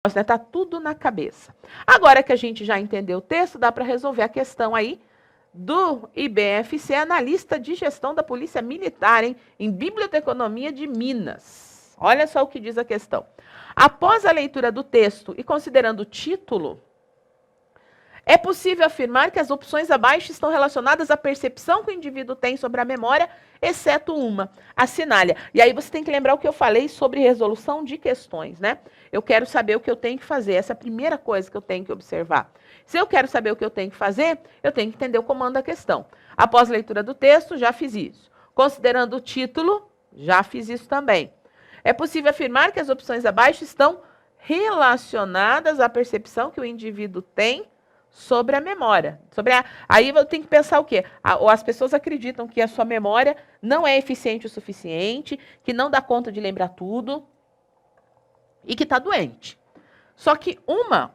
né? Tá tudo na cabeça. Agora que a gente já entendeu o texto, dá para resolver a questão aí do IBFC, analista de gestão da Polícia Militar, hein? Em Biblioteconomia de Minas. Olha só o que diz a questão. Após a leitura do texto e considerando o título, é possível afirmar que as opções abaixo estão relacionadas à percepção que o indivíduo tem sobre a memória, exceto uma, a sinália. E aí você tem que lembrar o que eu falei sobre resolução de questões, né? Eu quero saber o que eu tenho que fazer, essa é a primeira coisa que eu tenho que observar. Se eu quero saber o que eu tenho que fazer, eu tenho que entender o comando da questão. Após a leitura do texto, já fiz isso. Considerando o título, já fiz isso também. É possível afirmar que as opções abaixo estão relacionadas à percepção que o indivíduo tem sobre a memória. Aí eu tenho que pensar o quê? As pessoas acreditam que a sua memória não é eficiente o suficiente, que não dá conta de lembrar tudo e que está doente. Só que uma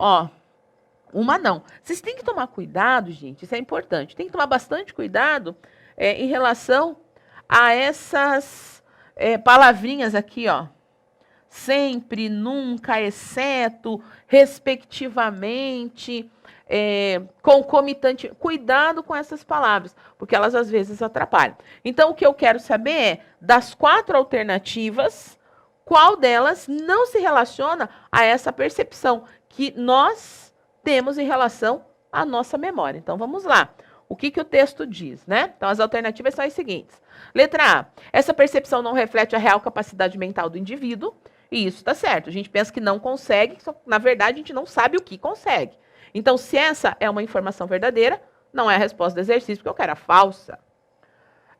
não. Vocês têm que tomar cuidado, gente, isso é importante. Tem que tomar bastante cuidado em relação a essas palavrinhas aqui, ó. Sempre, nunca, exceto, respectivamente, concomitante. Cuidado com essas palavras, porque elas às vezes atrapalham. Então, o que eu quero saber é, das 4 alternativas, qual delas não se relaciona a essa percepção que nós temos em relação à nossa memória. Então, vamos lá. O que o texto diz, né? Então, as alternativas são as seguintes. Letra A. Essa percepção não reflete a real capacidade mental do indivíduo. E isso está certo. A gente pensa que não consegue, só, na verdade, a gente não sabe o que consegue. Então, se essa é uma informação verdadeira, não é a resposta do exercício, porque eu quero a falsa.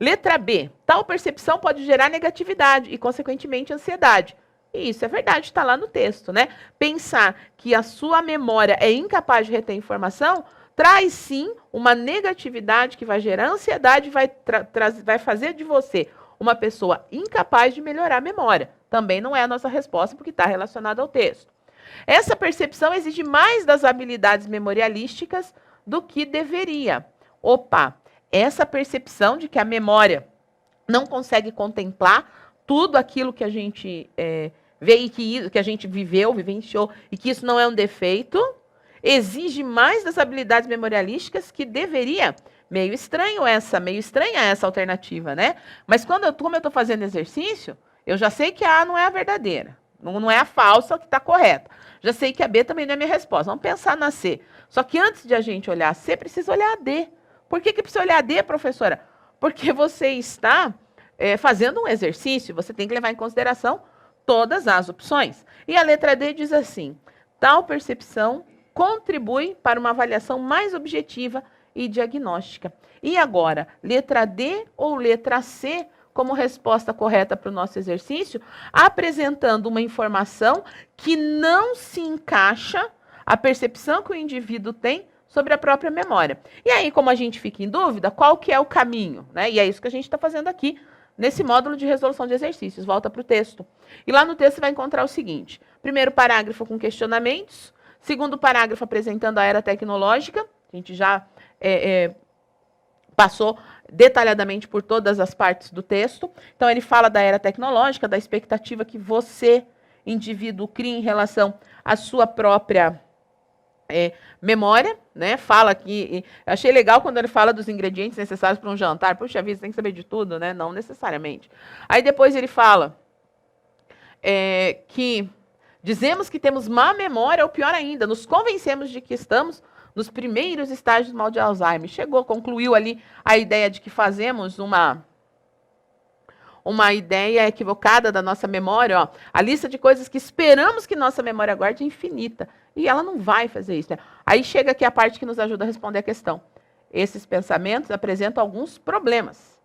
Letra B. Tal percepção pode gerar negatividade e, consequentemente, ansiedade. E isso é verdade, está lá no texto, né? Pensar que a sua memória é incapaz de reter informação traz, sim, uma negatividade que vai gerar ansiedade e vai fazer de você uma pessoa incapaz de melhorar a memória. Também não é a nossa resposta, porque está relacionada ao texto. Essa percepção exige mais das habilidades memorialísticas do que deveria. Opa, essa percepção de que a memória não consegue contemplar tudo aquilo que a gente vê e que a gente viveu, vivenciou, e que isso não é um defeito, exige mais das habilidades memorialísticas que deveria. Meio estranha essa alternativa, né? Mas como eu estou fazendo exercício, eu já sei que a A não é a verdadeira. Não é a falsa que está correta. Já sei que a B também não é a minha resposta. Vamos pensar na C. Só que antes de a gente olhar a C, precisa olhar a D. Por que precisa olhar a D, professora? Porque você está fazendo um exercício, você tem que levar em consideração todas as opções. E a letra D diz assim: tal percepção contribui para uma avaliação mais objetiva e diagnóstica. E agora, letra D ou letra C como resposta correta para o nosso exercício, apresentando uma informação que não se encaixa à percepção que o indivíduo tem sobre a própria memória. E aí, como a gente fica em dúvida, qual que é o caminho, né? E é isso que a gente está fazendo aqui nesse módulo de resolução de exercícios. Volta para o texto. E lá no texto você vai encontrar o seguinte: primeiro parágrafo com questionamentos, segundo parágrafo apresentando a era tecnológica, a gente já passou detalhadamente por todas as partes do texto. Então, ele fala da era tecnológica, da expectativa que você, indivíduo, cria em relação à sua própria memória, né? Fala que... achei legal quando ele fala dos ingredientes necessários para um jantar. Puxa vida, você tem que saber de tudo, né? Não necessariamente. Aí depois ele fala que dizemos que temos má memória, ou pior ainda, nos convencemos de que estamos nos primeiros estágios do mal de Alzheimer. Concluiu ali a ideia de que fazemos uma ideia equivocada da nossa memória. Ó. A lista de coisas que esperamos que nossa memória guarde é infinita. E ela não vai fazer isso. Né? Aí chega aqui a parte que nos ajuda a responder a questão. Esses pensamentos apresentam alguns problemas.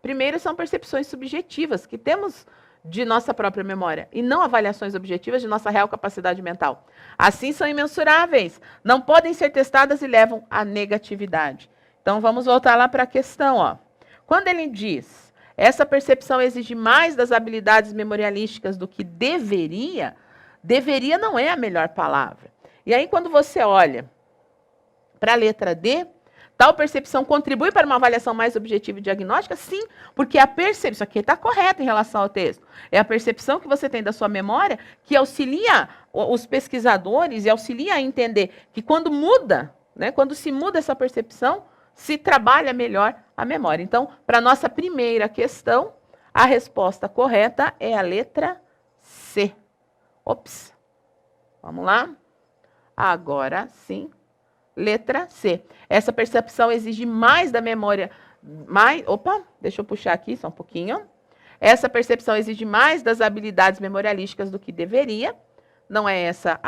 Primeiro, são percepções subjetivas que temos de nossa própria memória, e não avaliações objetivas de nossa real capacidade mental. Assim, são imensuráveis, não podem ser testadas e levam à negatividade. Então, vamos voltar lá para a questão. Ó. Quando ele diz, essa percepção exige mais das habilidades memorialísticas do que deveria, deveria não é a melhor palavra. E aí, quando você olha para a letra D, tal percepção contribui para uma avaliação mais objetiva e diagnóstica? Sim, porque a percepção, isso aqui está correto em relação ao texto, é a percepção que você tem da sua memória que auxilia os pesquisadores e auxilia a entender que quando muda, né, quando se muda essa percepção, se trabalha melhor a memória. Então, para a nossa primeira questão, a resposta correta é a letra C. Ops. Vamos lá? Agora sim. Letra C. Essa percepção exige mais da memória. Opa, deixa eu puxar aqui só um pouquinho. Essa percepção exige mais das habilidades memorialísticas do que deveria. Não é essa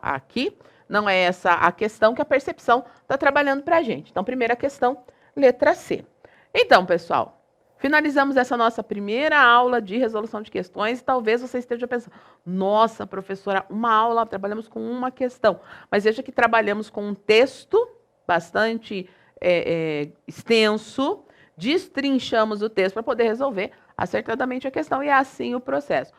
aqui. Não é essa a questão que a percepção está trabalhando para a gente. Então, primeira questão, letra C. Então, pessoal, finalizamos essa nossa primeira aula de resolução de questões e talvez você esteja pensando, nossa, professora, uma aula, trabalhamos com uma questão. Mas veja que trabalhamos com um texto bastante extenso, destrinchamos o texto para poder resolver acertadamente a questão e é assim o processo.